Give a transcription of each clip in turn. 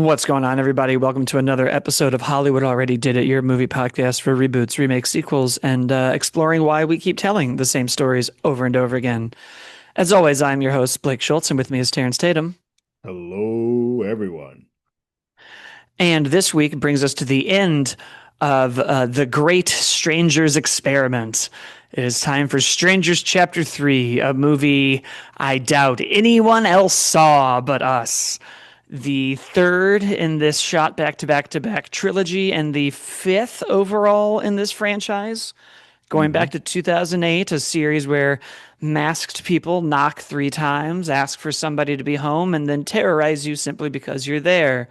What's going on, everybody? Welcome to another episode of Hollywood Already Did It, your movie podcast for reboots, remakes, sequels, and exploring why we keep telling the same stories over and over again. As always, I'm your host, Blake Schultz, and with me is Terrence Tatum. Hello, everyone. And this week brings us to the end of the Great Strangers Experiment. It is time for Strangers Chapter 3, a movie I doubt anyone else saw but us. The third in this shot back to back to back trilogy, and the fifth overall in this franchise. Going back hmm to 2008, a series where masked people knock three times, ask for somebody to be home, and then terrorize you simply because you're there.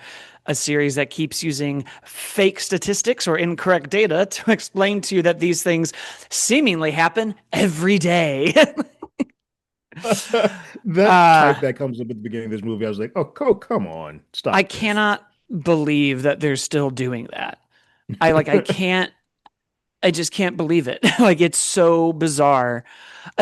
A series that keeps using fake statistics or incorrect data to explain to you that these things seemingly happen every day. That uh, type that comes up at the beginning of this movie, I was like, oh, come on, I stop this. cannot believe that they're still doing that. I can't I just can't believe it. Like it's so bizarre.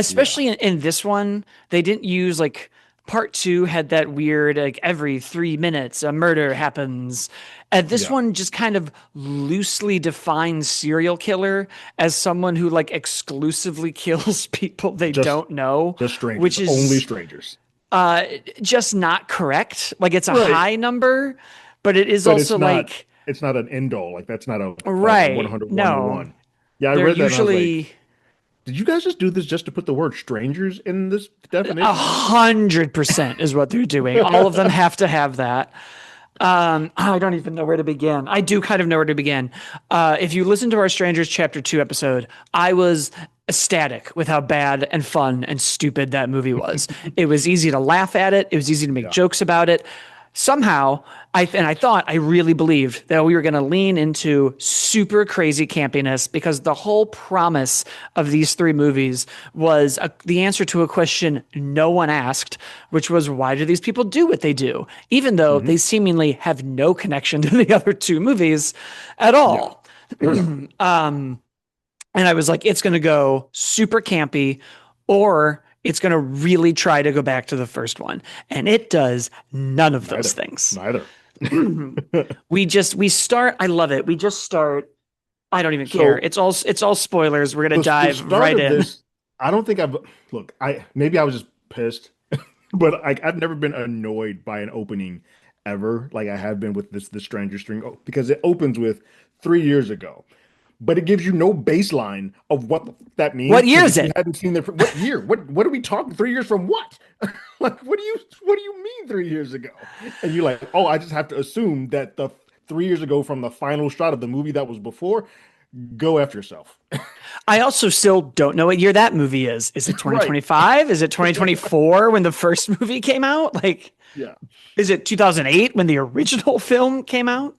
Yeah, Especially in this one, they didn't use like part two had that weird like every 3 minutes a murder happens. And this yeah, one just kind of loosely defines serial killer as someone who like exclusively kills people they just don't know, just strangers, which only is strangers. uh just not correct. Like it's a Right, high number, but it is but also like it's not an end all. Like that's not a right. 100 to No. 1. Yeah, I They're read that and I was like, usually did you guys just do this just to put the word strangers in this a definition? 100% is what they're doing. All of them have to have that. I don't even know where to begin. I do kind of know where to begin. If you listen to our Strangers Chapter 2 episode, I was ecstatic with how bad and fun and stupid that movie was. It was easy to laugh at it. It was easy to make Yeah, jokes about it. Somehow, I really believed that we were going to lean into super crazy campiness because the whole promise of these three movies was the answer to a question no one asked, which was why do these people do what they do, even though hmm they seemingly have no connection to the other two movies at yeah, all. yeah. And I was like, it's going to go super campy or it's going to really try to go back to the first one. And it does none of those Neither, things. neither. We start, I love it. We just start, I don't even care. So It's all spoilers. We're going to the dive start right of in. this, I don't think I've look. I maybe I was just pissed, but I've never been annoyed by an opening ever, like I have been with this the Stranger String because it opens with 3 years ago, but it gives you no baseline of what that What means year because is if you it? hadn't seen the what year, what are we talking? 3 years from what? Like what do you mean 3 years ago? And you're like, oh, I just have to assume that the 3 years ago from the final shot of the movie that was before. Go after yourself. I also still don't know what year that movie is. Is it Right. 2025? Is it 2024 when the first movie came out? Like, Yeah. is it 2008 when the original film came out?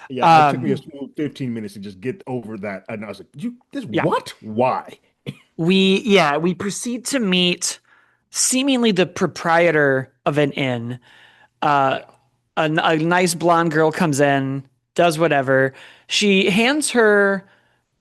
Yeah, it took me a Um, smooth 15 minutes to just get over that. And I was like, you this yeah. what? Why? We proceed to meet seemingly the proprietor of an inn. Uh, Yeah. a nice blonde girl comes in, does whatever. She hands her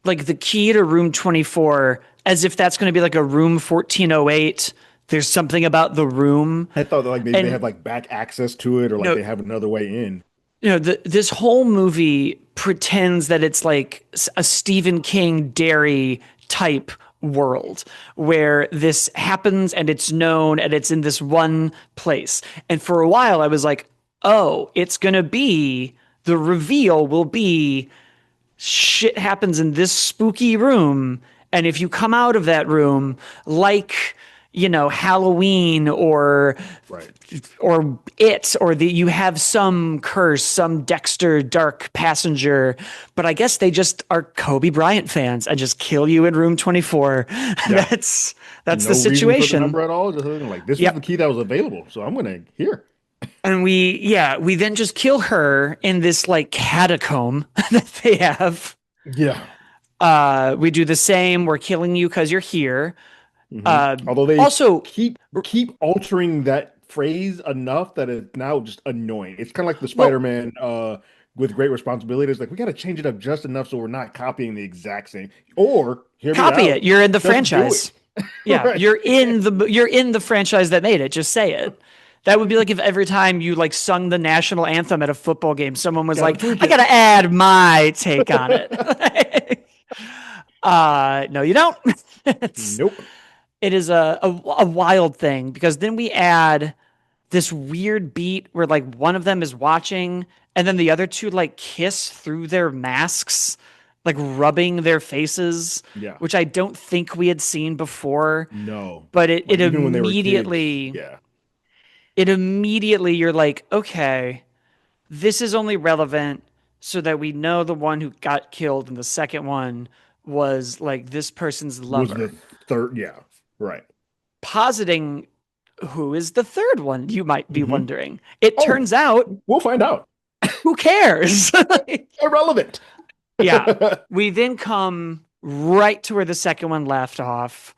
like the key to room 24 as if that's going to be like a room 1408. There's something about the room. I thought that like maybe they And have like back access to it or you like know, they have another way in. this whole movie pretends that it's like a Stephen King dairy type world where this happens and it's known and it's in this one place. And for a while I was like, "Oh, it's going to be the reveal will be shit happens in this spooky room and if you come out of that room like Halloween Right. or it or the you have some curse, some Dexter dark passenger, but I guess they just are Kobe Bryant fans and just kill you in room 24. Yeah. That's the No reason for the situation. number at all. Just like this was the Yep. key that was available. So I'm gonna here. And we then just kill her in this like catacomb that they have. Yeah. We do the same. We're killing you because you're here. Uh, Although they Also, keep altering that phrase enough that it's now just annoying. It's kind of like the well, Spider-Man with great responsibilities. Like we got to change it up just enough so we're not copying the exact same. Or hear me copy it. out, You're in the just do it. franchise. Yeah, Right. you're in the franchise that made it. Just say it. That would be like if every time you like sung the national anthem at a football game, someone was Gotta like, tweak I it. gotta add my take on it. No, you don't. it's Nope. it is a wild thing because then we add this weird beat where like one of them is watching and then the other two like kiss through their masks, like rubbing their faces, Yeah. which I don't think we had seen before. No. But it, Like it even when they were kids. immediately, Yeah. it immediately, you're like, okay, this is only relevant so that we know the one who got killed in the second one was like this person's Was the lover. third. Yeah. Right. Positing who is the third one, you might be Hmm. wondering. It Oh, turns out, we'll find out. who cares? Irrelevant. Yeah. We then come right to where the second one left off.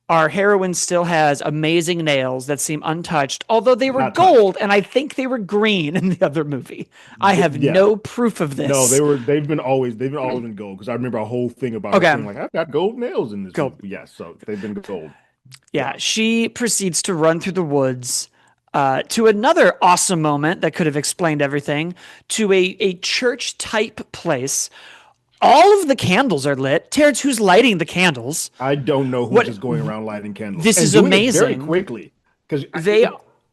Our heroine still has amazing nails that seem untouched, although they were Not touched. gold, and I think they were green in the other movie. I have Yeah. no proof of No, this. they've been always been gold because I remember a whole thing about her saying Okay, like I've got gold nails in this go. movie. Yes, so they've been gold. Yeah, Yeah. she proceeds to run through the woods to another awesome moment that could have explained everything to a church type place. All of the candles are lit. Terrence, who's lighting the candles? I don't know who's What? just going around lighting candles This and is doing it very amazing. quickly because They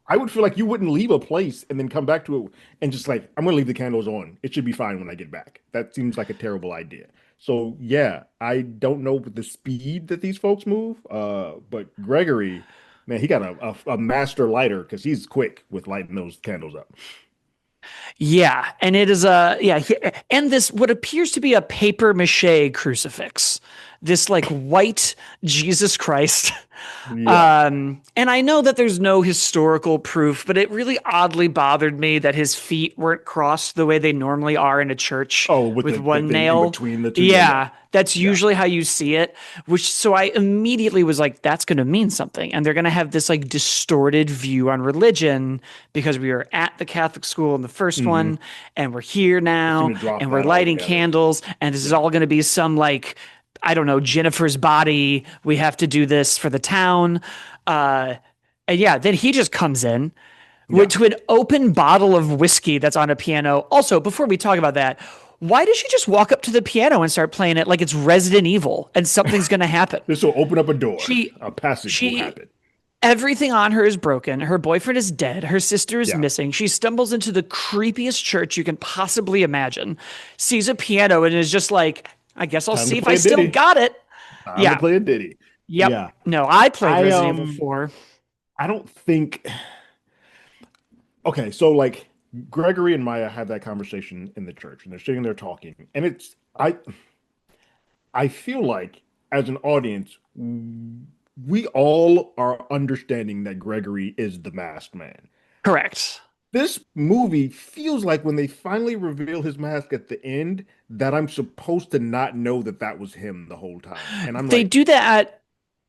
I would feel like you wouldn't leave a place and then come back to it and just like I'm gonna leave the candles on. It should be fine when I get back. That seems like a terrible idea. So yeah, I don't know the speed that these folks move. But Gregory, man, he got a master lighter because he's quick with lighting those candles up. Yeah, and it is and this what appears to be a paper mache crucifix. This like white Jesus Christ. Yeah. And I know that there's no historical proof, but it really oddly bothered me that his feet weren't crossed the way they normally are in a church Oh, with with the one thing in nail. between the two. Yeah, yeah, Yeah, that's yeah. usually how you see it, which so I immediately was like, that's going to mean something. And they're going to have this like distorted view on religion because we were at the Catholic school in the first Hmm. one and we're here They seem now to drop and we're that lighting altogether. candles and this is Yeah. all going to be some like I don't know, Jennifer's body. We have to do this for the town. Uh, and yeah, then he just comes in Yeah. to an open bottle of whiskey that's on a piano. Also, before we talk about that, why does she just walk up to the piano and start playing it like it's Resident Evil and something's going to happen? This will open up a door. She, A passage will she, happen. everything on her is broken. Her boyfriend is dead. Her sister is Yeah. missing. She stumbles into the creepiest church you can possibly imagine, sees a piano, and is just like, I guess I'll Time to see if I play a still ditty. got it. Time to Yeah. play a ditty. Yep. Yeah. No, I played I Resident Evil 4. I don't think okay, so like Gregory and Maya have that conversation in the church and they're sitting there talking. And I feel like as an audience, we all are understanding that Gregory is the masked man. Correct. This movie feels like when they finally reveal his mask at the end, that I'm supposed to not know that that was him the whole time. And I'm They like, do that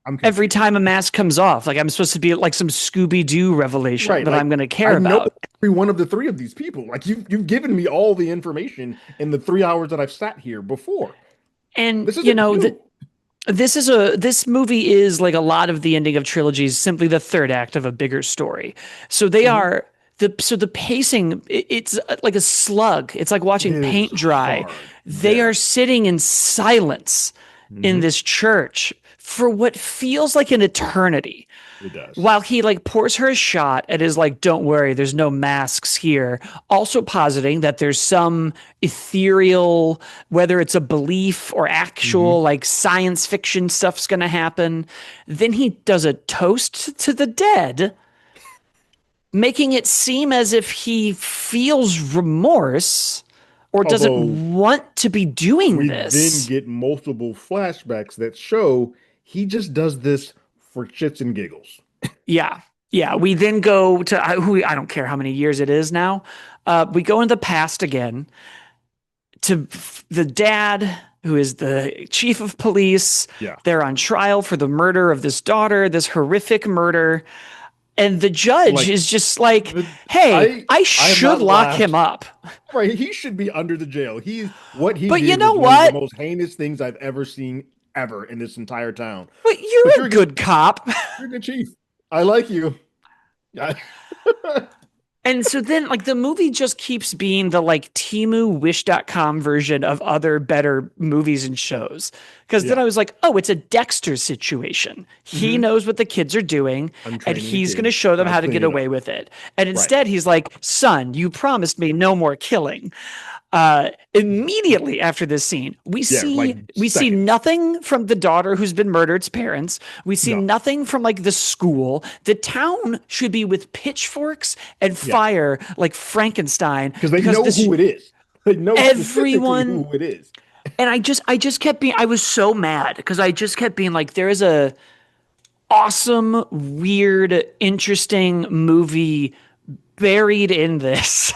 I'm every confused. time a mask comes off. Like I'm supposed to be like some Scooby Doo revelation Right. that I'm Like going to care I know about. every one of the three of these people. Like you've given me all the information in the 3 hours that I've sat here before. And This isn't that new. this movie is like a lot of the ending of trilogies, simply the third act of a bigger story. So they Mhm. are the pacing. It's like a slug. It's like It watching is paint dry. hard. They are Yeah. sitting in silence in Hmm. this church for what feels like an eternity It does. while he like pours her a shot and is like, don't worry, there's no masks here. Also positing that there's some ethereal, whether it's a belief or actual Hmm. like science fiction stuff's going to happen. Then he does a toast to the dead, making it seem as if he feels remorse or Although doesn't want to be doing we then this. get multiple flashbacks that show he just does this for shits and giggles. Yeah. Yeah. We then go to who I don't care how many years it is now. We go in the past again to the dad, who is the chief of police. Yeah. They're on trial for the murder of this daughter, this horrific murder. And the judge Like is just like, the hey, I I have should not lock him laughed. up. Right, he should be under the jail. He what he But you did know was one of the what? most heinous things I've ever seen ever in this entire town. But But you're a good cop. you're a good chief. I like you. I, And so then like the movie just keeps being the like Temu Wish.com version of other better movies and shows. Because then Yeah. I was like, oh, it's a Dexter situation. He Hmm. knows what the kids are doing I'm and training the he's going to kids show them how to how to clean get it up. away with it. And Right. instead he's like, son, you promised me no more killing. Immediately after this scene, we Yeah, like see seconds. nothing from the daughter who's been murdered's parents. We see No. nothing from like the school. The town should be with pitchforks and Yeah. fire like Frankenstein Because they because know this who it is. They know specifically everyone who it is. and I just kept being I was so mad because I just kept being like there is a awesome, weird, interesting movie buried in this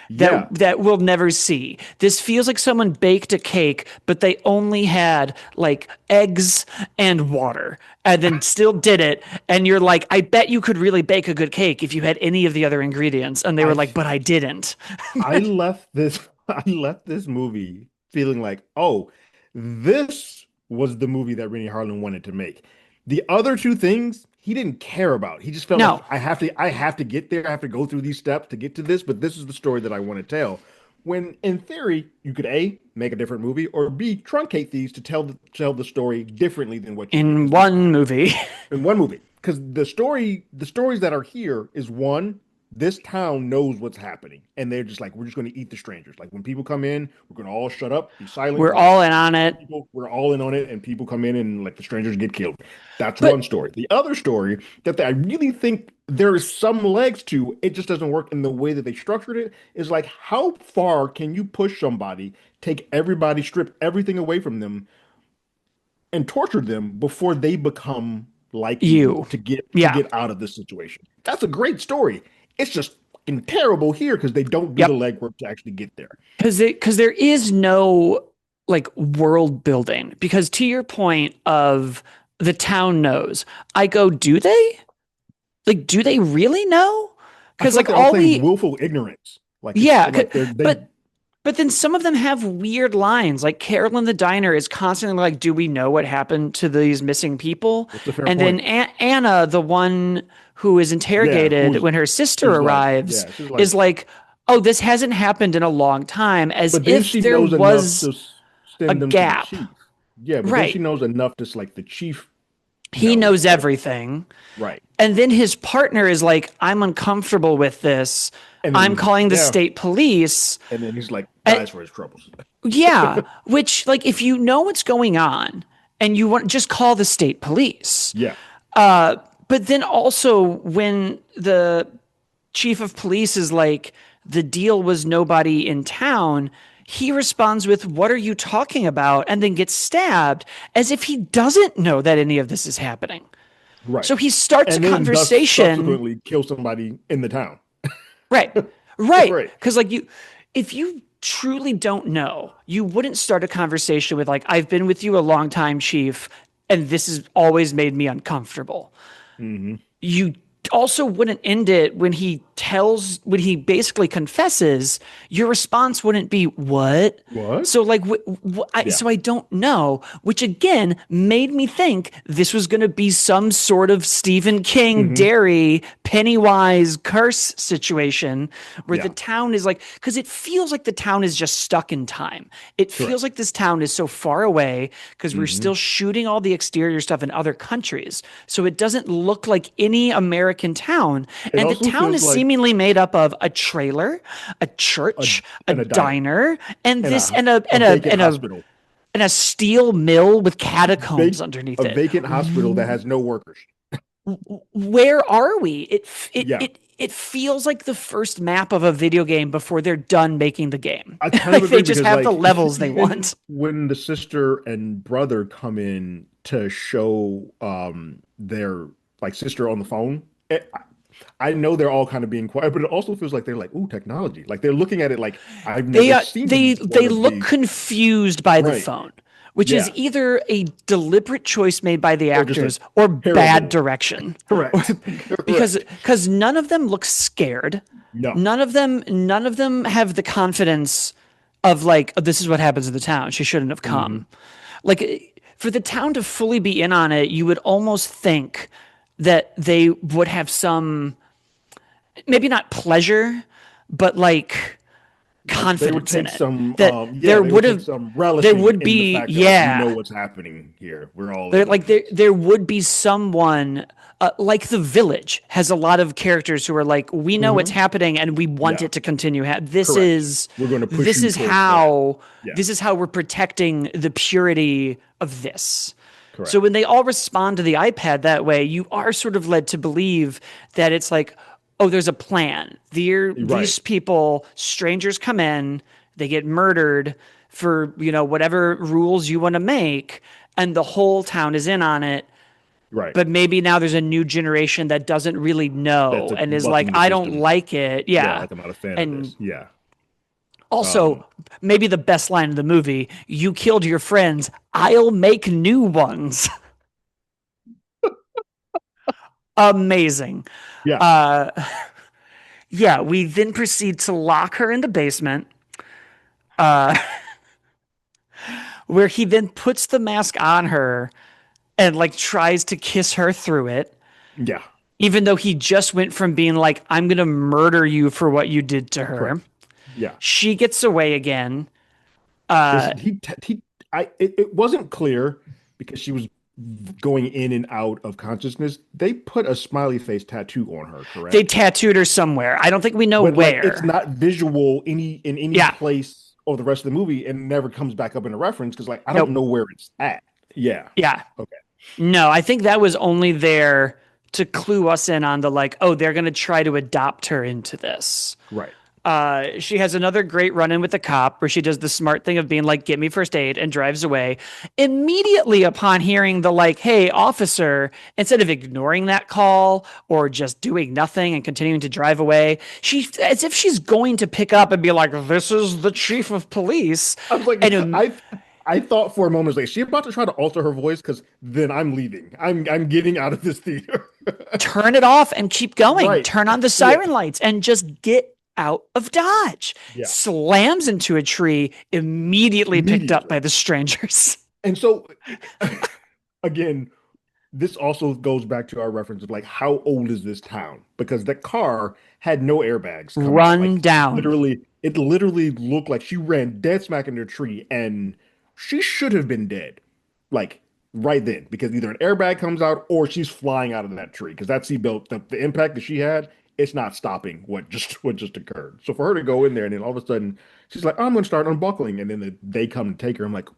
Yeah. that we'll never see. This feels like someone baked a cake, but they only had like eggs and water and then still did it. And you're like, I bet you could really bake a good cake if you had any of the other ingredients. And they were I like, but I didn't. I left this I left this movie feeling like, oh, this was the movie that Rennie Harlan wanted to make. The other two things he didn't care about. He just felt like No, I have to get there. I have to go through these steps to get to this, but this is the story that I want to tell. When in theory, you could A, make a different movie, or B, truncate these to tell the story differently than what you did. in Because the one movie. in one movie, because the stories that are here is one, this town knows what's happening and they're just like, we're just going to eat the strangers. Like when people come in, we're going to all shut up, be silent, We're because all in on it. people, we're all in on it, and people come in and like the strangers get killed. That's one But story. The other story that I really think there is some legs to, it just doesn't work in the way that they structured it, is like, how far can you push somebody, take everybody, strip everything away from them, and torture them before they become like you you, to yeah, get out of this situation? That's a great story. It's just fucking terrible here because they don't do the yep. legwork to actually get there. Because there is no like world building. Because to your point of the town knows, I go, do they? Like, do they really know? I Because feel like like they're all all playing we, willful ignorance. Like it's yeah, like they but then some of them have weird lines. Like Carol in the diner is constantly like, "Do we know what happened to these missing people?" it's a fair And then point. Anna, the one who is Yeah, interrogated when her sister who's like, arrives, yeah, she's like, is like, "Oh, this hasn't happened in a long time," as but then if she there knows enough was to a send them to the gap. chief. Yeah, but then she Right. knows enough to like the chief He knows. knows everything. Right. And then his partner is like, I'm uncomfortable with this. And I'm then calling the yeah, state police. and then he's like And, dies for his troubles. yeah, which like if you know what's going on and you want just call the state police. Yeah. But then also when the chief of police is like the deal was nobody in town, he responds with what are you talking about and then gets stabbed as if he doesn't know that any of this is happening. Right. So he starts a And then thus conversation. subsequently kill somebody in the town. Right. Right. Right. Because like if you truly don't know, you wouldn't start a conversation with like, I've been with you a long time, chief, and this has always made me uncomfortable. Hmm. You also wouldn't end it when he basically confesses. Your response wouldn't be what. What? So like Yeah. so I don't know, which again made me think this was going to be some sort of Stephen King Hmm. Derry Pennywise curse situation where the Yeah. town is like, because it feels like the town is just stuck in time. It feels Correct. like this town is so far away because we're Hmm. still shooting all the exterior stuff in other countries. So it doesn't look like any American town. It And the also town feels is like seemingly made up of a trailer, a a church, a and a diner diner, and and this a vacant hospital. and a steel mill with catacombs Va- underneath a it. vacant hospital that has no workers. Where are we? Yeah. It feels like the first map of a video game before they're done making the game. I kind of Like they agree just because have the like levels they even want. when the sister and brother come in to show their like sister on the phone, I know they're all kind of being quiet, but it also feels like they're like, ooh, technology. Like they're looking at it like I've never seen one They of look these. confused by the Right. phone, which is Yeah. either a deliberate choice made by the Or just a actors or bad terrible. direction. Correct. because Correct. none of them look scared. No. None of them have the confidence of like, oh, this is what happens in the town. She shouldn't have Hmm. come. Like for the town to fully be in on it, you would almost think that they would have some maybe not pleasure, but like Like they would confidence in take it. some, That yeah, there they would would take have, some there relishing would in the be, fact that like we know yeah, what's happening here. We're all there in on like there this. there would be someone like The Village has a lot of characters who are like, we know what's Hmm. happening and we want Yeah, it to continue. correct. We're going to push This you is towards that. how Yeah, this is how we're protecting the purity of this. So correct. when they all respond to the iPad that way, you are sort of led to believe that it's like, oh, there's a plan. Right, These people, strangers come in, they get murdered for, whatever rules you want to make, and the whole town is in on it. right. But maybe now there's a new generation that doesn't really That's know a and is like, bucking the I don't system. like it. Yeah, Yeah. like I'm not a fan of And this. Yeah. also, Um, maybe the best line in the movie, you killed your friends, I'll make new ones. Amazing. yeah, Uh, yeah, we then proceed to lock her in the basement, where he then puts the mask on her and like tries to kiss her through it, yeah, even though he just went from being like, I'm going to murder you for what you did to her. correct. Yeah. She gets away again. This he it wasn't clear because she was going in and out of consciousness. They put a smiley face tattoo on her, They correct? tattooed her somewhere. I don't think we know But like it's where. not visual in any Yeah. place of the rest of the movie and never comes back up in a reference because like I don't Nope. know where it's at. Yeah. Yeah. Okay. No, I think that was only there to clue us in on the like, oh, they're going to try to adopt her into this. Right. She has another great run in with the cop where she does the smart thing of being like, get me first aid and drives away. Immediately upon hearing the like, hey, officer, instead of ignoring that call or just doing nothing and continuing to drive away, as if she's going to pick up and be like, this is the chief of police. I was like, And I thought for a moment, like, is she about to try to alter her voice? Because then I'm leaving. I'm getting out of this theater. turn it off and keep going. Right. Turn on the Yeah. siren lights and just get out of Dodge. Yeah. Slams into a tree, immediately picked up Immediately. by the strangers. And so again, this also goes back to our reference of like how old is this town? Because the car had no airbags coming out. Run Like down. literally, it literally looked like she ran dead smack into a tree and she should have been dead. Like right then, because either an airbag comes out or she's flying out of that tree. Because that seatbelt, the impact that she had, it's not stopping what just occurred. So for her to go in there and then all of a sudden she's like, oh, I'm gonna start unbuckling, and then they come to take her. I'm like,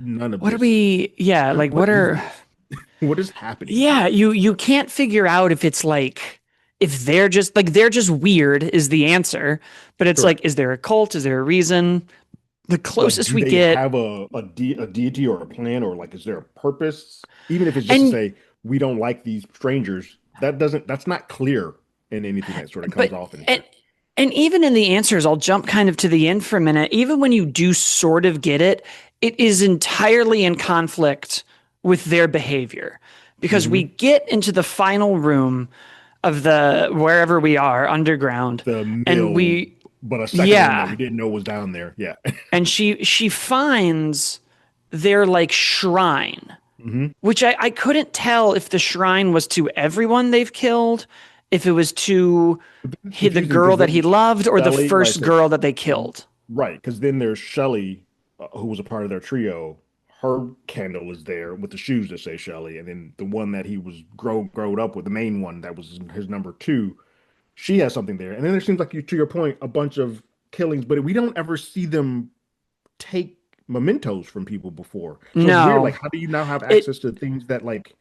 none of What are this. we, yeah, like What what is are, this? What is happening yeah, here? you can't figure out if it's like, if they're just weird is the answer, but it's like, Correct. is there a cult? Is there a reason? The Like, closest do we they get, have a deity or a plan, or like, is there a purpose? Even if it's just to and say we don't like these strangers, that's not clear in anything that sort of comes but off in and here. and even in the answers, I'll jump kind of to the end for a minute. Even when you do sort of get it, it is entirely in conflict with their behavior. Because we Hmm. get into the final room of the wherever we are underground, The and mill, we but a second one that yeah, we didn't know was down there. Yeah. and she finds their like shrine, Hmm. which I couldn't tell if the shrine was to everyone they've killed, if it was to It's the confusing girl because that he then loved or the Shelly, right? first Because girl that they killed. right, because then there's Shelly, who was a part of their trio. Her candle is there with the shoes that say Shelly, and then the one that he was growed up with, the main one that was his number two, she has something there. And then there seems like you, to your point, a bunch of killings, but we don't ever see them take mementos from people before. So it's weird. Like, No. how do you now have It access to things that like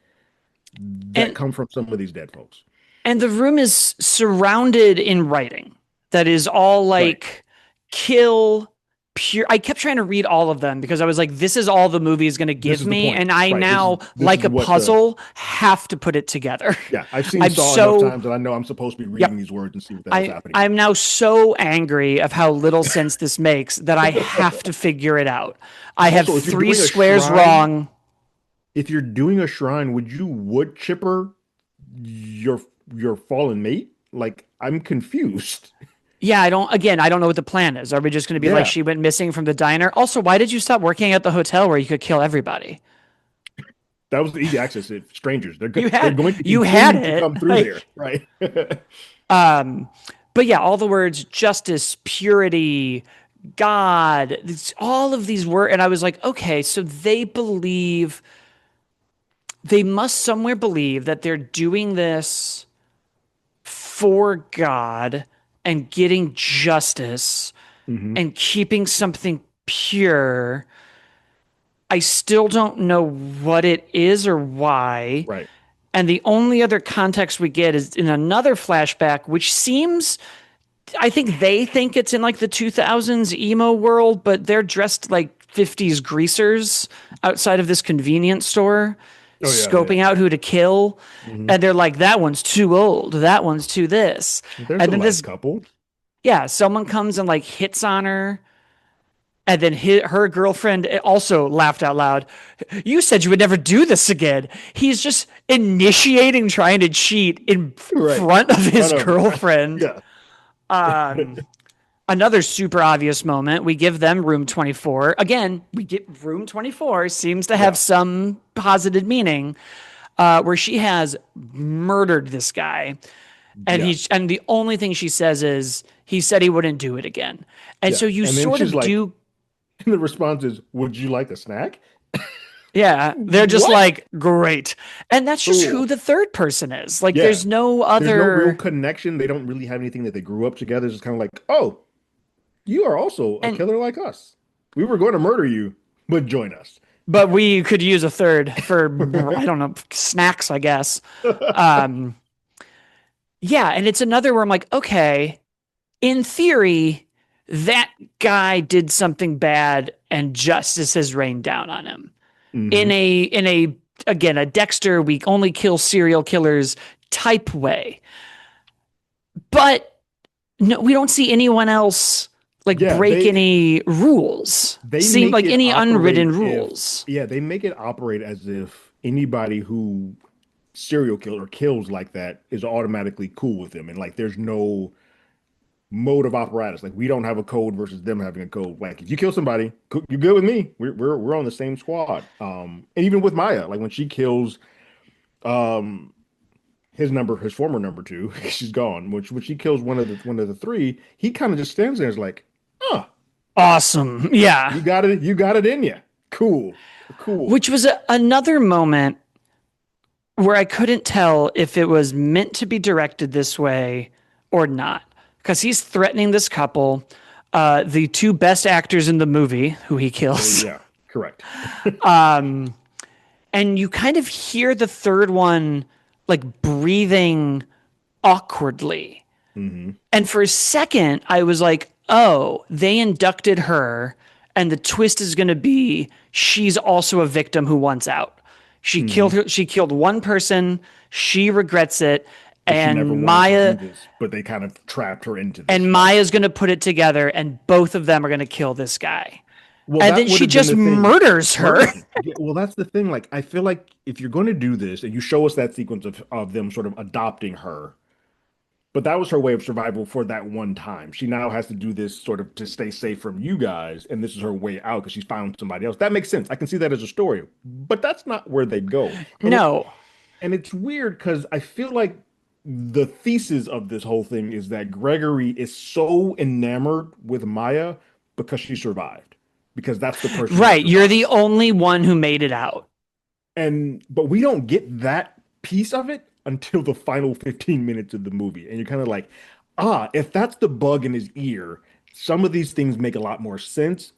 that and come from some of these dead folks? and the room is surrounded in writing that is all Right. like kill pure. I kept trying to read all of them because I was like, this is all the movie is going to This give is the me. point. And I Right. now, This like is a what the puzzle, have to put it together. yeah. I've seen I'm Saw enough so, times that I know I'm supposed to be reading yep. these words and see what the hell's happening I'm now so angry of how little sense this makes that I have here. to figure it out. I have Also, if you're three doing a squares shrine, wrong. if you're doing a shrine, would you wood chipper your your fallen mate? Like, I'm confused. Yeah, I don't know what the plan is. Are we just going to be like, Yeah, she went missing from the diner? Also, why did you stop working at the hotel where you could kill everybody? that was the easy access. If strangers, You they're had, going to you had continue to it. come through there, Like, right? Um, but yeah, all the words justice, purity, God, all of these words. And I was like, okay, so they must somewhere believe that they're doing this for God and getting justice Hmm. and keeping something pure. I still don't know what it is or why. Right. And the only other context we get is in another flashback, which seems, I think they think it's in like the 2000s emo world, but they're dressed like 50s greasers outside of this convenience store, Oh yeah, yeah. scoping out who to kill. Hmm. And they're like, that one's too old. That one's too this. There's And a then nice this, couple. yeah, someone comes and like hits on her. And then her girlfriend also laughed out loud. You said you would never do this again. He's just initiating trying to cheat in Right. front of his Front of her. girlfriend. Yeah. Another super obvious moment. We give them room 24. Again, we get room 24 seems to have Yeah. some positive meaning, where she has murdered this guy. Yeah. And the only thing she says is he said he wouldn't do it again. And Yeah. so you And then sort she's of like, do. and the response is, "Would you like a snack?" Yeah, they're just What? like, great. And that's just who Cool. the third person is. Like, Yeah. there's no There's no real other. connection. They don't really have anything that they grew up together. It's just kind of like, oh, you are also a And, killer like us. We were going to murder you, but join us. but we could use a third for, I don't know, snacks, I guess. Um, yeah. And it's another where I'm like, okay, in theory, that guy did something bad and justice has rained down on him. Hmm. In a, again, a Dexter, we only kill serial killers type way. But no, we don't see anyone else like Yeah, break any rules. they Seem make like it any operate unwritten if rules. yeah, they make it operate as if anybody who serial killer kills like that is automatically cool with them, and like there's no mode of apparatus. Like we don't have a code versus them having a code. Like if you kill somebody, you're good with me. We're on the same squad. And even with Maya, like when she kills um his former number two, she's gone. When she kills one of the three, he kind of just stands there and is like, "Huh, Awesome. Yeah. you got it in you. Cool, cool." Which was another moment where I couldn't tell if it was meant to be directed this way or not. Because he's threatening this couple, the two best actors in the movie, who he kills. Yeah, correct. And you kind of hear the third one like breathing awkwardly. Hmm. And for a second, I was like, oh, they inducted her, and the twist is going to be she's also a victim who wants out. Hmm. She killed one person, she regrets it, But she never and wanted to do Maya this. But they kind of trapped her into this and by Maya's going to put it together, and both of them are going to kill this guy. well, And that then would she have been just the thing. murders her. Murdering. Yeah, well, that's the thing. Like, I feel like if you're going to do this and you show us that sequence of them sort of adopting her, but that was her way of survival for that one time. She now has to do this sort of to stay safe from you guys, and this is her way out because she's found somebody else. That makes sense. I can see that as a story, but that's not where they go. No. And it's weird because I feel like the thesis of this whole thing is that Gregory is so enamored with Maya because she survived, because that's the person that Right. You're the survived. only one who made it out. And but we don't get that piece of it until the final 15 minutes of the movie. And you're kind of like, ah, if that's the bug in his ear, some of these things make a lot more sense,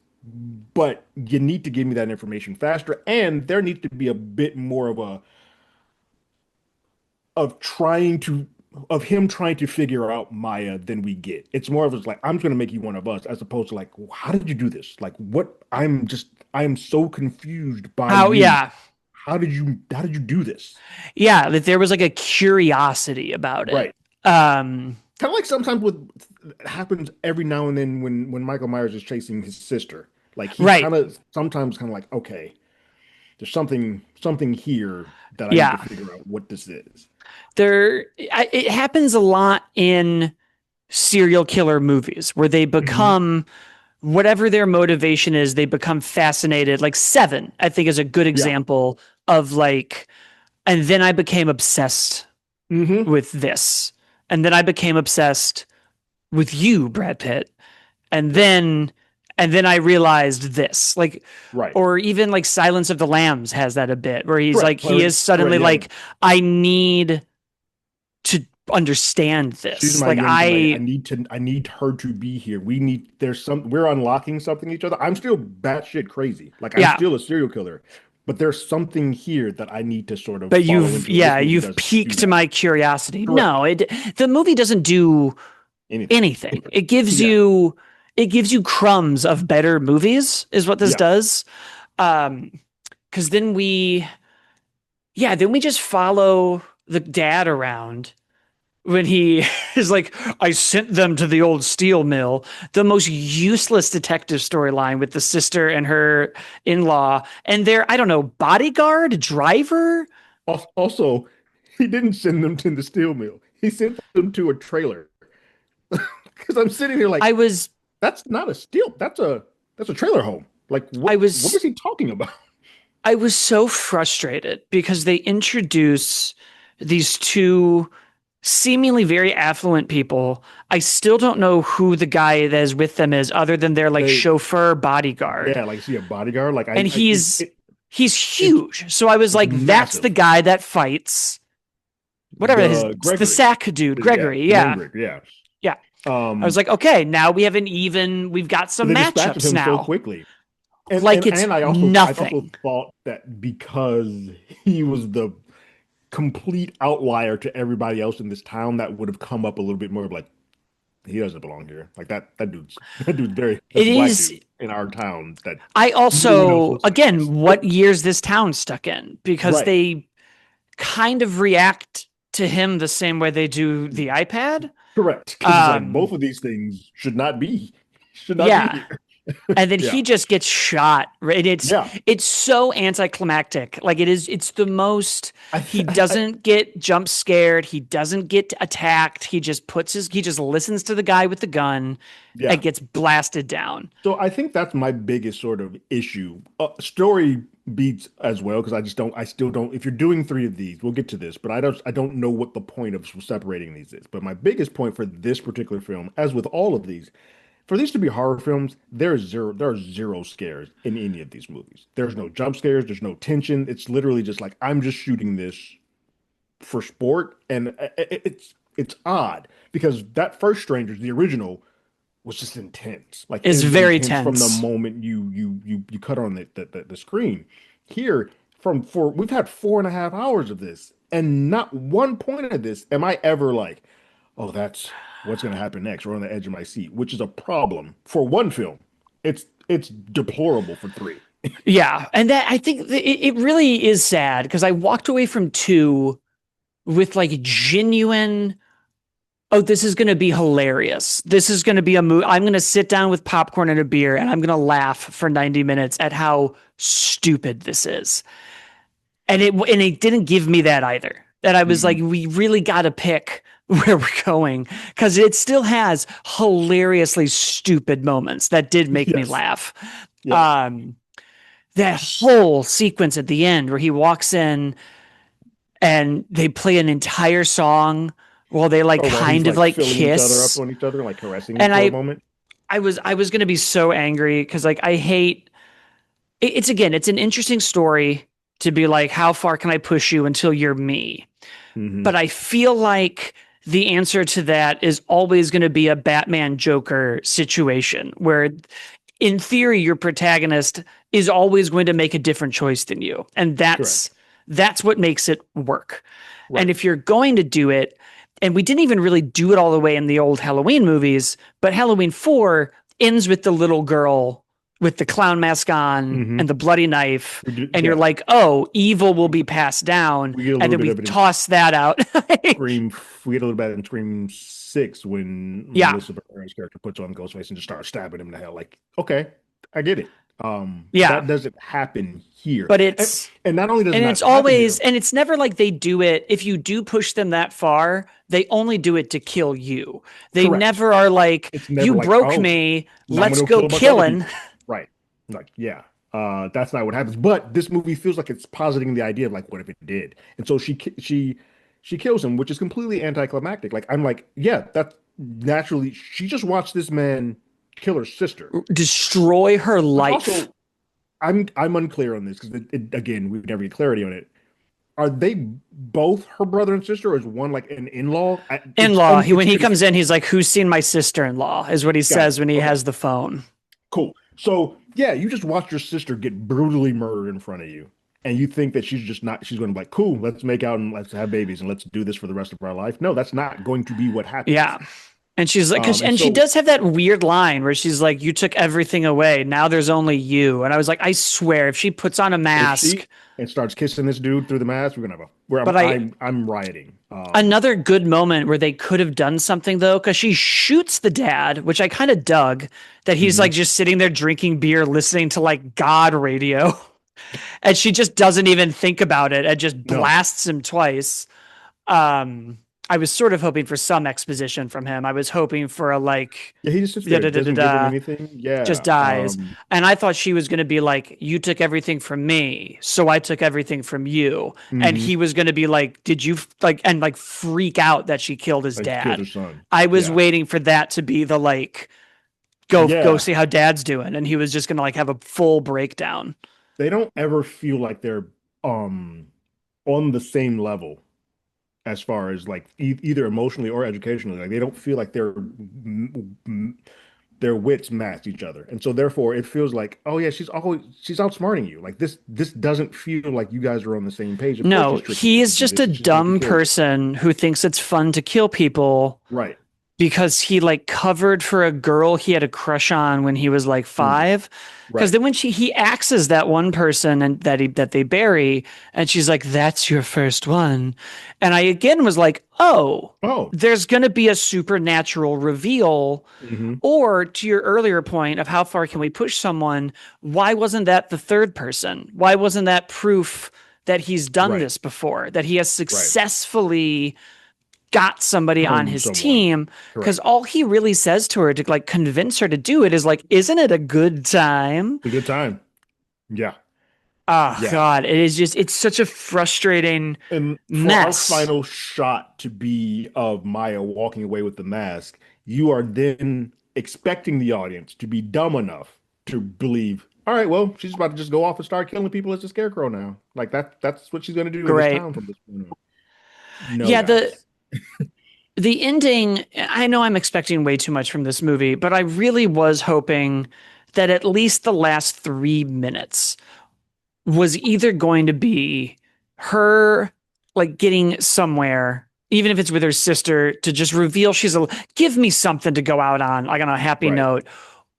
but you need to give me that information faster. And there needs to be a bit more of a of trying to of him trying to figure out Maya than we get. It's more of it's like I'm just gonna make you one of us, as opposed to like, how did you do this? Like what I am so confused by How, you. yeah. How did you do this? Yeah. That there was like a curiosity about it. Right. Um, Kind of like sometimes with happens every now and then when Michael Myers is chasing his sister. Like he right. kind of sometimes kind of like, okay, there's something here that I need to Yeah. figure out what this is. It happens a lot in serial killer movies where they Hmm. become whatever their motivation is, they become fascinated. Like Seven, I think, is a good Yeah. example of like, and then I became obsessed Hmm. with this. and then I became obsessed with you, Brad Pitt, and Right. then I realized this, like, Right. or even like Silence of the Lambs has that a bit where he's Correct. like, he is Correct. suddenly Yeah. like, I need to understand She's this. my Like, yin to my, I, I need her to be here. We're unlocking something each other. I'm still batshit crazy. Like I'm yeah, still a serial killer, but there's something here that I need to sort of but follow into. And this movie you've doesn't do piqued that. my curiosity. Correct. No, the movie doesn't do Anything. anything. Yeah. It gives you crumbs of better movies, is what this Yeah. does. Um, because then we just follow the dad around when he is like, I sent them to the old steel mill. The most useless detective storyline with the sister and her in-law and their, I don't know, bodyguard, driver. Also, he didn't send them to the steel mill. He sent them to a trailer. Because I'm sitting here I like, was that's not a steel. That's a trailer home. Like I what was is he talking about? I was so frustrated because they introduce these two seemingly very affluent people. I still don't know who the guy that is with them is, other than their like They chauffeur bodyguard. Yeah, like see a bodyguard. Like And I he's it's huge. So I was it's like, that's the massive. guy that fights whatever The the Gregory, sack dude, yeah, Gregory. the main Yeah. Greg, yeah. Yeah. I was Um, like, okay, now we've got but some they dispatch of matchups him so now. quickly, Like it's and I also nothing. thought that because he was the complete outlier to everybody else in this town, that would have come up a little bit more of like he doesn't belong here. Like that dude's very It that's a black is dude in our town that I no one else also, looks like this. again, what year's this town stuck in? Because Right. they kind of react to him the same way they do the iPad. Correct. Because it's like Um, both of these things should not be yeah. here. And then Yeah. he just gets shot. Right? Yeah. It's so anticlimactic. Like it's the most he I doesn't get jump scared, he doesn't get attacked. He just listens to the guy with the gun and yeah. gets blasted down. So I think that's my biggest sort of issue. Story beats as well because I still don't. If you're doing three of these, we'll get to this, but I don't know what the point of separating these is. But my biggest point for this particular film, as with all of these, for these to be horror films, there are zero scares in any of these movies. There's no jump scares, there's no tension. It's literally just like I'm just shooting this for sport, and it's odd because that first Strangers, the original, was just intense. Like it Is was very intense from the tense. moment you cut on the screen. Here, from for we've had 4.5 hours of this, and not one point of this am I ever like, oh, that's what's going to happen next, or on the edge of my seat, which is a problem for one film. It's deplorable for three. Yeah, and that I think it really is sad because I walked away from two with like genuine, oh, this is going to be hilarious. This is going to be a movie. I'm going to sit down with popcorn and a beer and I'm going to laugh for 90 minutes at how stupid this is. And it didn't give me that either. That I was like, Mm-mm. we really got to pick where we're going because it still has hilariously stupid moments that did make me Yes, laugh. yes. Um, that whole sequence at the end where he walks in and they play an entire song while they like Or while he's kind of like like filling each other up kiss. on each other, like caressing And for a moment. I was gonna be so angry because like I hate it's again, it's an interesting story to be like, how far can I push you until you're me? Hmm. But I feel like the answer to that is always going to be a Batman Joker situation where in theory your protagonist is always going to make a different choice than you. And Correct. that's what makes it work. And Right. if you're going to do it, and we didn't even really do it all the way in the old Halloween movies, but Halloween 4 ends with the little girl with the clown mask on Hmm. and the bloody knife. We do, And you're yeah. like, oh, evil will be passed down. We get a And little then bit we of it in toss that out. Scream. We get a little bit in Scream 6 when Yeah. Melissa Benoist's character puts on Ghostface and just starts stabbing him in the hell. Like, okay, I get it. Yeah. That doesn't happen here, But and not only does it not happen here. and it's never like they do it. If you do push them that far, they only do it to kill you. They Correct. never are like, It's you never like, broke oh, me. now I'm Let's gonna go go kill a bunch of other killing. people. Right. Like, yeah. That's not what happens. But this movie feels like it's positing the idea of like, what if it did? And so she she kills him, which is completely anticlimactic. Like I'm like, yeah, that's naturally she just watched this man kill her sister. Destroy her Which life. also I'm unclear on this because again, we never get clarity on it. Are they both her brother and sister, or is one like an in-law? In-law. When It's he comes in, confusing. he's like, "Who's seen my sister-in-law?" Is what he Got it. says when he Okay, has the phone. cool. So yeah, you just watched your sister get brutally murdered in front of you, and you think that she's just not. She's going to be like, cool, let's make out and let's have babies and let's do this for the rest of our life. No, that's not going to be what Yeah. happens. And she's like, And and she so does have that weird line where she's like, "You took everything away. Now there's only you." And I was like, I swear, if she puts on a if mask, she and starts kissing this dude through the mask, we're gonna have a where but I I'm rioting. another good moment where they could have done something though, because she shoots the dad, which I kind of dug that he's like Mhm. just sitting there drinking beer, listening to like God radio, and she just doesn't even think about it and just No, blasts him twice. Um, I was sort of hoping for some exposition from him. I was hoping for a like, yeah, he just sits da there, da da da doesn't give them da, anything. just Yeah. dies. And I thought she was going to be like, "You took everything from me, so I took everything from you." And Mhm. he was going to be like, "Did you like," and like freak out that she killed his Like killed her dad. son. I was Yeah. waiting for that to be the like, go Yeah. see how dad's doing. And he was just going to like have a full breakdown. They don't ever feel like they're um on the same level as far as like either emotionally or educationally. Like they don't feel like their wits match each other. And so therefore it feels like, oh yeah, she's outsmarting you. Like this doesn't feel like you guys are on the same page. Of course No, she's tricking he you is to do just this. a She's just going to dumb kill you. person who thinks it's fun to kill people Right. because he like covered for a girl he had a crush on when he was like Mm, 5. Because right. then when he axes that one person and that they bury, and she's like, "That's your first one," and I again was like, "Oh, Oh. there's gonna be a supernatural reveal." Hmm. Or to your earlier point of how far can we push someone, why wasn't that the third person? Why wasn't that proof that he's done Right. this before? That he has Right. successfully got somebody on Turned his someone. team, because Correct. all he really says to her to like convince her to do it is like, "Isn't it a good time?" It's a good time. Yeah. Oh Yeah. God, it is just, it's such a frustrating And for our mess. final shot to be of Maya walking away with the mask, you are then expecting the audience to be dumb enough to believe, all right, well, she's about to just go off and start killing people as a scarecrow now. Like that's what she's gonna do in this Great. town from this point on. No, Yeah, guys. the ending, I know I'm expecting way too much from this movie, but I really was hoping that at least the last 3 minutes was either going to be her like getting somewhere, even if it's with her sister, to just reveal she's a, give me something to go out on, like on a happy Right. note,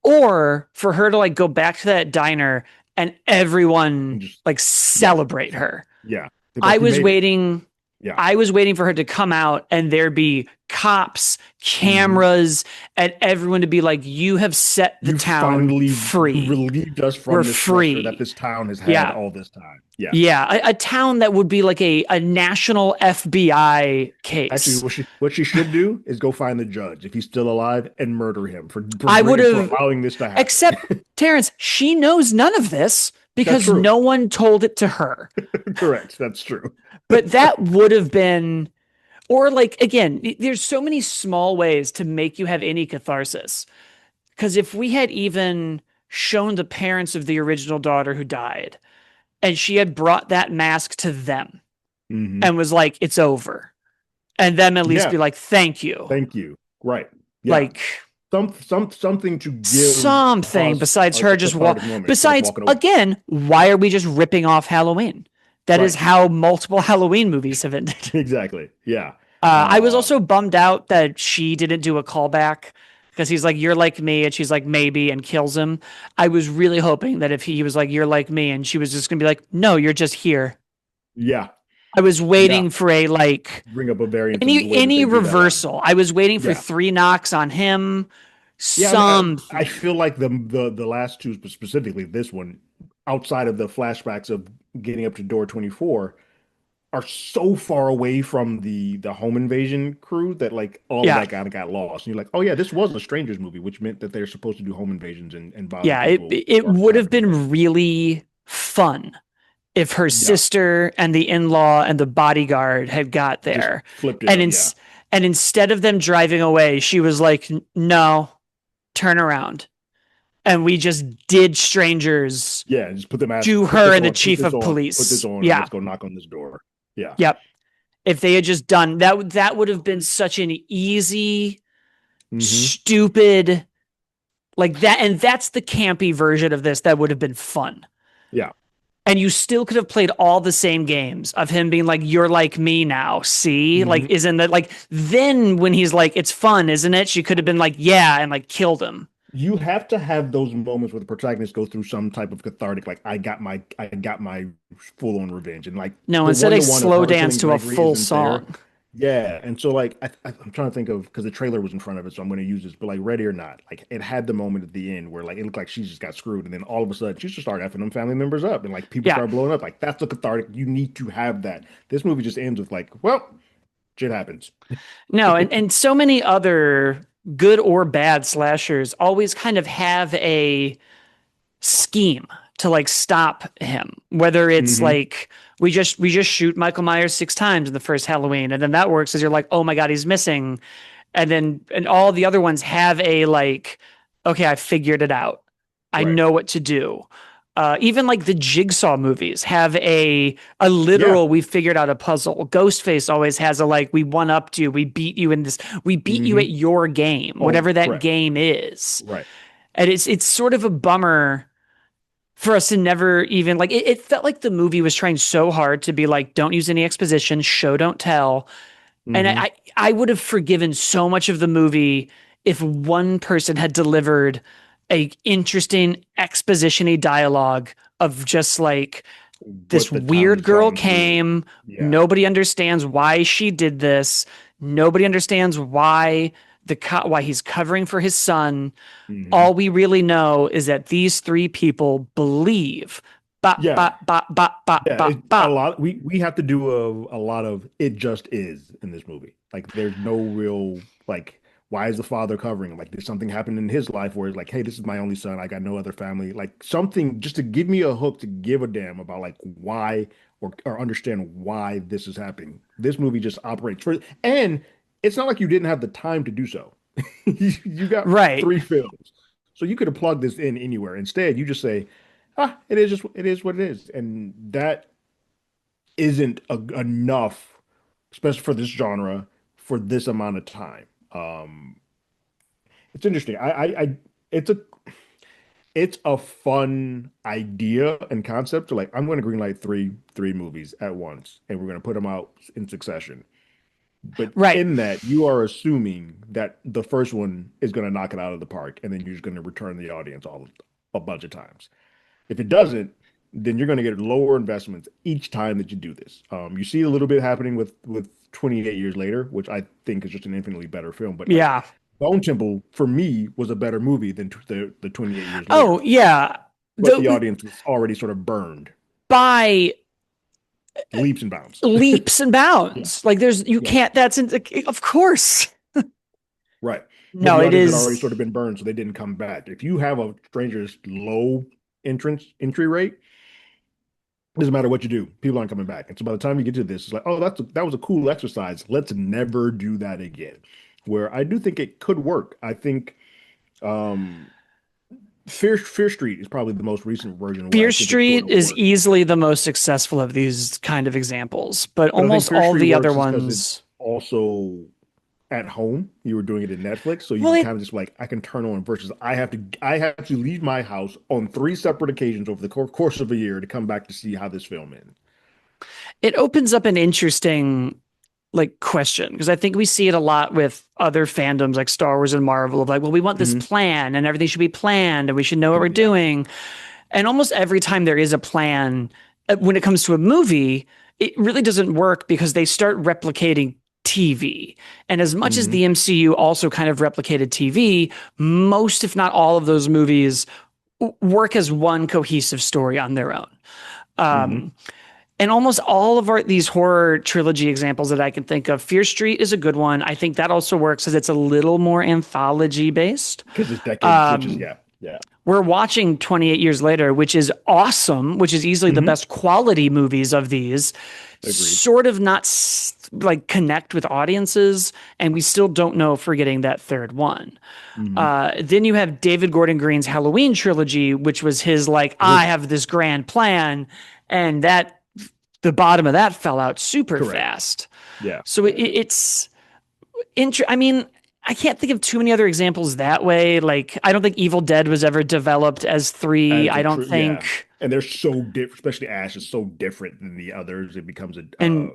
or for her to like go back to that diner and everyone And just like yeah, celebrate her. yeah. They're I like, we was made it. waiting. Yeah. I was waiting for her to come out and there be cops, Hmm. cameras, and everyone to be like, "You have set the You town finally free. relieved us We're from this pressure that free." this town has had Yeah. all this time. Yeah. Yeah. A town that would be like a national FBI Actually, case. what she should do is go find the judge if he's still alive and murder him I would for have, allowing this to happen. except Terrence, she knows none of this That's because true. no one told it to her. Correct. That's true. But that would have been, or like, again, there's so many small ways to make you have any catharsis. Because if we had even shown the parents of the original daughter who died, and she had brought that mask to them Hmm. and was like, "It's over," and them at least Yeah. be like, "Thank you," Thank you. Right. Yeah. like Something to give something cause besides her a just cathartic moment, like besides, walking away. again, why are we just ripping off Halloween? That is Right. how multiple Halloween movies have ended. Exactly. Yeah. I was Uh, also bummed out that she didn't do a callback because he's like, "You're like me," and she's like, "Maybe," and kills him. I was really hoping that if he was like, "You're like me," and she was just gonna be like, "No, you're just here." yeah. I was Yeah. waiting for a like Bring up a variance of the way that any they do that line. reversal. I was waiting for Yeah. 3 knocks on him, Yeah, I something. feel like the last two, specifically this one, outside of the flashbacks of getting up to door 24, are so far away from the home invasion crew that like all of Yeah, that kind of got lost. And you're like, oh yeah, this was a strangers movie, which meant that they're supposed to do home invasions and bother yeah. It people it who aren't would have American born. been really fun if her Yeah. sister and the in-law and the bodyguard had got Just there. flipped it And up. Yeah. instead of them driving away, she was like, "No, turn around." And we just did strangers Yeah. Just to put her this and the on, chief of put this police. on, and Yeah. let's go knock on this door. Yeah. Yep. If they had just done that, that would have been such an easy, Hmm. stupid, like that. And that's the campy version of this that would have been fun. Yeah. And you still could have played all the same games of him being like, "You're like me now. See, like, Hmm. isn't that like?" Then when he's like, "It's fun, isn't it?" She could have been like, "Yeah," and like killed him. You have to have those moments where the protagonist goes through some type of cathartic, like I got my full on revenge, and like No, the instead one they to one of slow her dance killing to a Gregory full isn't there. song. Yeah, and so like I'm trying to think of because the trailer was in front of it, so I'm going to use this. But like Ready or Not, like it had the moment at the end where like it looked like she just got screwed, and then all of a sudden she just started effing them family members up, and like people Yeah. start blowing up. Like that's the cathartic. You need to have that. This movie just ends with like, well, shit happens. No, and so many other good or bad slashers always kind of have a scheme to like stop him. Whether it's Hmm. like we just shoot Michael Myers 6 times in the first Halloween, and then that works as you're like, "Oh my God, he's missing." And all the other ones have a like, "Okay, I figured it out. I Right. know what to do." Even like the Jigsaw movies have a Yeah. literal "we figured out a puzzle." Ghostface always has a like, "We one upped you, we beat you in this, we beat you at Hmm. your game, Oh, whatever that correct. game is." Right. And it's sort of a bummer for us to never even like it felt like the movie was trying so hard to be like, "Don't use any exposition, show don't tell." And Hmm. I would have forgiven so much of the movie if one person had delivered a interesting exposition-y dialogue of just like, "This What the town weird has girl gone through. came, Yeah. nobody understands why she did this, nobody understands why why he's covering for his son. Hmm. All we really know is that these three people believe." Bop, Yeah. bop, bop, bop, bop, Yeah. bop, A bop. lot. We have to do a lot of it just is in this movie. Like there's no real like why is the father covering him? Like there's something happened in his life where it's like, hey, this is my only son. I got no other family. Like something just to give me a hook to give a damn about like why or understand why this is happening. This movie just operates for and it's not like you didn't have the time to do so. You got Right. 3 films. So you could have plugged this in anywhere. Instead, you just say, it is what it is. And that isn't enough, especially for this genre, for this amount of time. Um, it's interesting. It's a, it's a fun idea and concept to like, I'm going to greenlight three movies at once, and we're going to put them out in succession. But Right. in that, you are assuming that the first one is going to knock it out of the park, and then you're just going to return the audience all a bunch of times. If it doesn't, then you're going to get lower investments each time that you do this. You see a little bit happening with 28 Years Later, which I think is just an infinitely better film. But like Yeah. Bone Temple for me was a better movie than the 28 Years Oh, Later. yeah. But the The audience was already sort of burned by leaps and bounds. leaps and Yeah, bounds. Like there's you yeah, can't that's in, of course. right. But No, the it audience had already is sort of been burned, so they didn't come back. If you have a stranger's low entry rate, doesn't matter what you do, people aren't coming back. And so by the time you get to this, it's like, oh, that was a cool exercise. Let's never do that again. Where I do think it could work. I think um, Fear Street is probably the most recent version where I Fear think it sort Street of is worked. easily the most successful of these kind of examples, but But I think almost Fear all Street the other works is because it's ones. also at home. You were doing it in Netflix, so you Well, can kind of just like I can turn on versus I have to leave my house on 3 separate occasions over the course of a year to come back to see how this film ends. it opens up an interesting like question because I think we see it a lot with other fandoms like Star Wars and Marvel of like, well, we want this Hmm. plan and everything should be planned and we should know what we're Yeah. doing. And almost every time there is a plan, when it comes to a movie, it really doesn't work because they start replicating TV. And as much as Hmm. the MCU also kind of replicated TV, most, if not all of those movies work as one cohesive story on their own. Hmm. Um, and almost all of these horror trilogy examples that I can think of, Fear Street is a good one. I think that also works as it's a little more anthology based. Because it's decade switches. Um, Yeah. Yeah. we're watching 28 years later, which is awesome, which is easily the Hmm. best quality movies of these, Agreed. sort of not like connect with audiences, and we still don't know if we're getting that third one. Hmm. Then you have David Gordon Green's Halloween trilogy, which was his like, I Oh, have this grand plan, and that the bottom of that fell out super correct. fast. Yeah. So it's I mean, I can't think of too many other examples that way. Like, I don't think Evil Dead was ever developed as three. As I a don't true, yeah. think, And they're so different, especially Ash is so different than the others. It becomes a and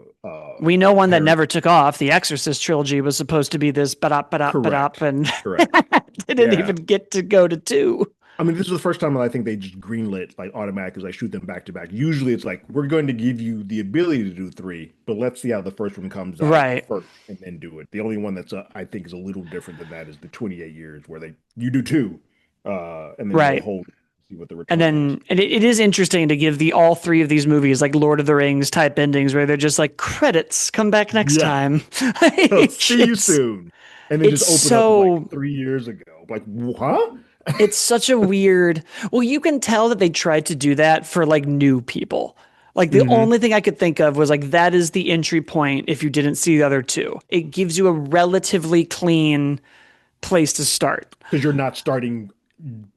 we know one that parent. never took off. The Exorcist trilogy was supposed to be this ba-dop, Correct. and Correct. didn't Yeah. even get to go to two. I mean, this is the first time that I think they just greenlit like automatically, like shoot them back to back. Usually it's like, we're going to give you the ability to do three, but let's see how the first one comes out Right. first and then do it. The only one that's I think is a little different than that is the 28 years where you do two, and then you'll Right. hold see what the And return is. then it is interesting to give the all three of these movies like Lord of the Rings type endings where they're just like credits, come back next Yeah. time. See you soon. And then It's just open up like so 3 years ago. Like, huh? it's such a weird. Well, you can tell that they tried to do that for like new people. Like the Hmm. only thing I could think of was like that is the entry point if you didn't see the other two. It gives you a relatively clean place to start. Because you're not starting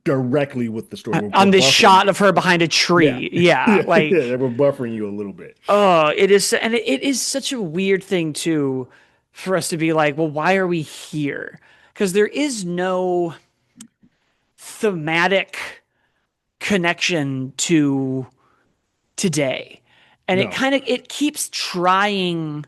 directly with the story. We're On this buffering shot you of her a little behind a bit. Yeah. tree. Yeah, Yeah. like Yeah. We're buffering you a little bit. oh, it is and it is such a weird thing too for us to be like, well, why are we here? Because there is no thematic connection to today. And it No. kind of it keeps trying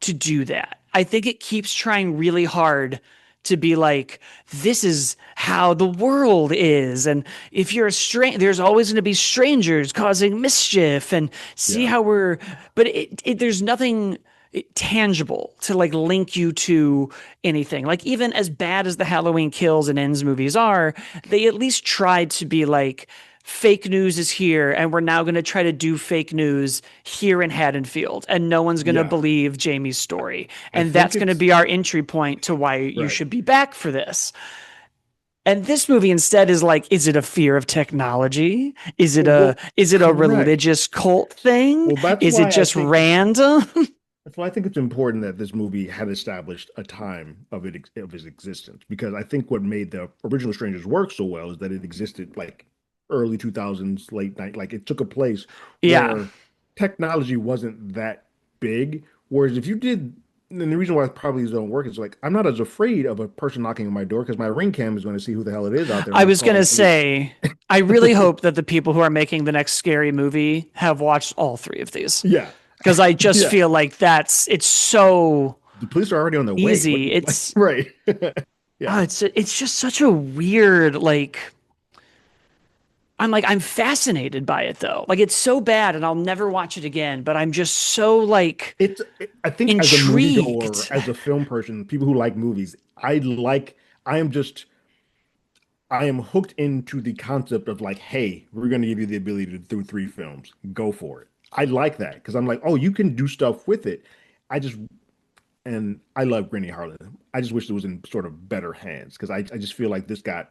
to do that. I think it keeps trying really hard to be like, this is how the world is. And if you're a stranger, there's always going to be strangers causing mischief and see Yeah. how we're, but there's nothing tangible to like link you to anything. Like even as bad as the Halloween Kills and Ends movies are, they at least tried to be like, fake news is here and we're now going to try to do fake news here in Haddonfield and no one's going to Yeah. believe Jamie's story I and think that's going to it's be our entry point to why you right. should be back for this. And this movie instead is like, is it a fear of technology? Well, Is it a correct. religious cult thing? Well, Is it just random? that's why I think it's important that this movie had established a time of its existence because I think what made the original Strangers work so well is that it existed like early 2000s, late night. Like it took a place Yeah. where technology wasn't that big. Whereas if you did, and the reason why it probably don't work is like I'm not as afraid of a person knocking on my door because my ring cam is going to see who the hell it is out there and I I'm was going calling to police. say, I really hope that the people who are making the next scary movie have watched all three of these Yeah. because I just Yeah. feel like it's so The police are already on their way. What easy. like right. Yeah. It's just such a weird like I'm fascinated by it though. Like it's so bad and I'll never watch it again, but I'm just so like I think as a moviegoer, intrigued. as a film person, people who like movies, I am just, I am hooked into the concept of like, hey, we're going to give you the ability to do three films. Go for it. I like that because I'm like, oh, you can do stuff with it. I just, and I love Granny Harlan. I just wish it was in sort of better hands because I just feel like this got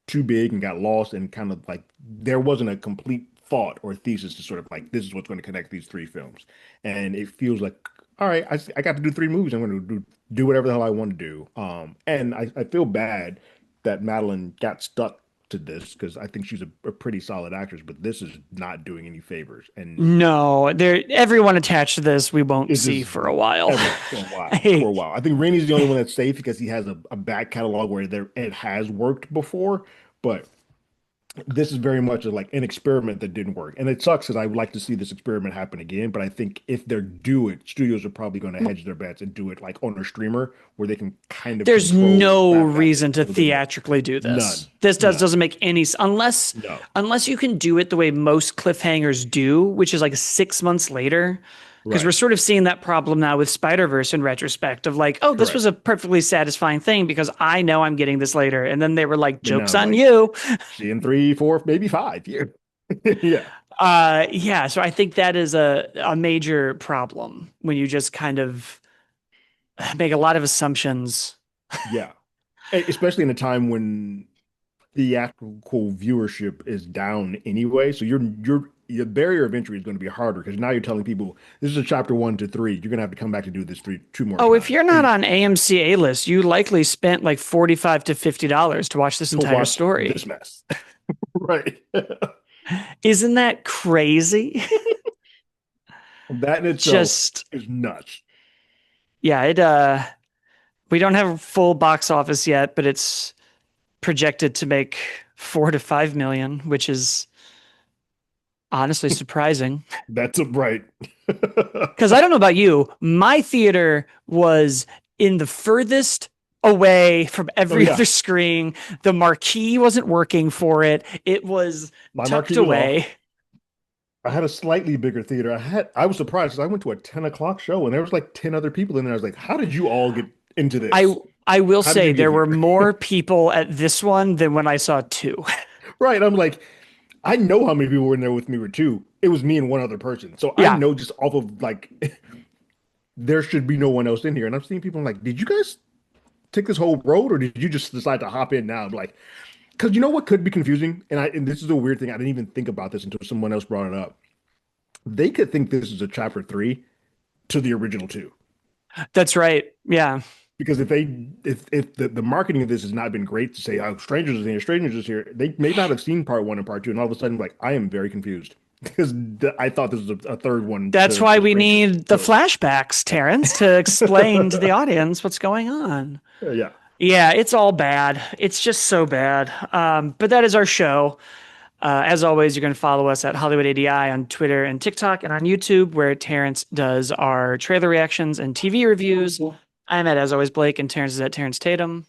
too big and got lost and kind of like there wasn't a complete thought or thesis to sort of like this is what's going to connect these three films. And it feels like, all right, I got to do three movies. I'm going to do whatever the hell I want to do. And I feel bad that Madeline got stuck to this because I think she's a pretty solid actress, but this is not doing any favors. And No, there everyone attached to this we won't it's see just for a while. ever for a while, for a I, while. I think Rainey's the only one that's safe because he has a back catalog where it has worked before, but this is very much like an experiment that didn't work. And it sucks because I would like to see this experiment happen again. But I think if they do it, studios are probably going to hedge their bets and do it like on a streamer where they can kind of there's control no that back reason a to little bit more. theatrically do None. this. This None. doesn't make any unless No. you can do it the way most cliffhangers do, which is like 6 months later. Because we're Right. sort of seeing that problem now with Spider-Verse in retrospect of like, oh, this was Correct. a perfectly satisfying thing because I know I'm getting this later. And then they were like, But joke's now on like you. seeing 3, 4, maybe 5 years. Yeah. Yeah. So I think that is a major problem when you just kind of make a lot of assumptions. Yeah. Especially in a time when theatrical viewership is down anyway. So your barrier of entry is going to be harder because now you're telling people this is a chapter 1 to 3. You're going to have to come back to do this two more Oh, if times you're not and on AMC A list, you likely spent like 45 to $50 to watch this to entire watch story. this mess. Right. Isn't that crazy? That in itself Just is nuts. yeah, it we don't have a full box office yet, but it's projected to make 4 to 5 million, which is honestly surprising. That's a right. Because I don't know about you, my theater was in the furthest away from Oh every yeah, other screen. The marquee wasn't working for it. It was my tucked marquee was off. away. I had a slightly bigger theater. I was surprised because I went to a 10 o'clock show and there was like 10 other people in there. I was like, how did you all get into I this? I will How did say you get there here? were more people at this one than when I saw two. Right. I'm like, I know how many people were in there with me were two. It was me and one other person. So I Yeah, know just off of like there should be no one else in here. And I'm seeing people like, did you guys take this whole road or did you just decide to hop in now? I'm like, because you know what could be confusing? And this is a weird thing. I didn't even think about this until someone else brought it up. They could think this is a chapter 3 to the original two. that's right. Yeah. Because if the marketing of this has not been great to say, oh, strangers is here, they may not have seen part 1 and part 2, and all of a sudden, like, I am very confused because I thought this was a third one That's why to we strangers. need the So flashbacks, Terrence, to explain to the audience what's going on. yeah, Yeah, it's all bad. It's just so bad. But that is our show. As always, you're going to follow us at Hollywood ADI on Twitter and TikTok and on YouTube, where Terrence does our trailer reactions and TV reviews. I'm at, as always, Blake, and Terrence is at Terrence Tatum.